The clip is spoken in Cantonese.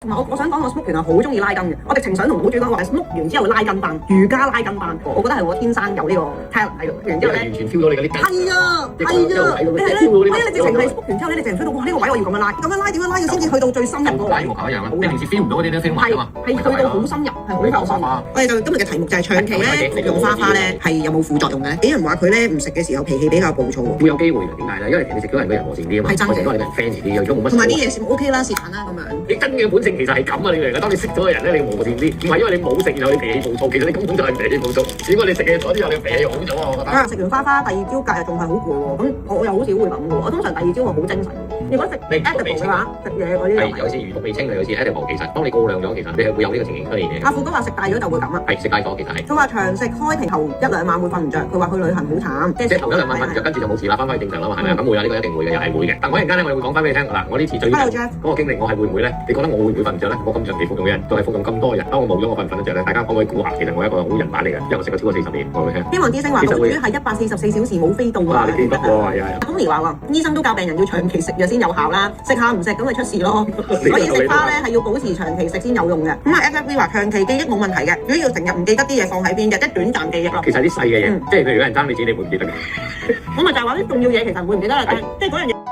同埋我想講我 smoke 完係好中意拉筋嘅，我直情想同好主講話 smoke 完之後拉筋班，瑜伽拉筋班，我覺得係我天生有呢個 talent 喺度。然之後咧，完全 feel 到你嗰啲筋。係啊，係啊，你直情係 smoke 完之後咧，你直情 feel 到哇呢個位我要咁樣拉，點樣拉要先至去到最深入嗰個位。一樣啊，你平時 feel 唔到嗰啲都 feel 埋㗎嘛。係去到好深入，係好夠深。我哋就今日嘅題目就係長期咧服用花花咧係有冇副作用嘅咧？啲人話佢咧唔食嘅時候脾氣比較暴躁喎。會有機會嘅，點解咧？因為你食咗人個人和善啲啊嘛，我成日都係你人 friend 啲，如果冇乜。同埋啲嘢食 OK 啦，是但啦咁樣。你真嘅本性其實係咁啊！你明唔明？當你識咗個人咧，你和善啲，唔係因為你冇食然後你脾氣暴躁，其實你根本就係脾氣暴躁。只不過你食嘢咗之後，你脾氣好咗啊！我覺得。食完花花第二朝隔日仲係好攰喎，咁我又好少會咁嘅喎。我通常第二朝我好精神。如果食 edible 嘅話，食嘢嗰啲係有時魚毒未清嘅，有時 edible 其實當你過量咗，其實你係會有呢個情形出現嘅。阿富哥話食大咗就會咁啊。係食大咗，其實係。佢話長食開瓶頭1-2晚會瞓唔着，佢話去旅行好慘。即係頭1-2晚瞓唔着，跟住就冇事啦，翻返去正常啦嘛，係咪啊？咁會啊，呢個一定會嘅，又係會嘅。但我一陣間咧，我會講翻俾你聽嗱，我呢次最嗰個經歷，我係會唔會咧？你覺得我會唔會瞓唔着咧？我咁長期服用嘅人，仲係服用咁多日，當我冇咗我瞓唔瞓得着咧？大家可唔可以估下？其實我係一個好人版嚟嘅，因為我食咗超過40年，我會聽。天王之星話，毒株係144小時冇飛到啊！你記得喎，係啊。咁而話喎，醫生都教病人要長期食藥先有效啦，食下唔食咁咪出事咯。所以食花咧係要保持長期食先有用嘅。咁啊 FFV 話長期記憶冇問題嘅，如果要成日唔記得啲嘢放喺邊嘅，即係短暫記憶咯。其實啲細嘅嘢，即係譬如有人爭你錢，你會唔記得嘅。咁咪就係話啲重要嘢其實唔會唔記得啦，即係嗰樣嘢。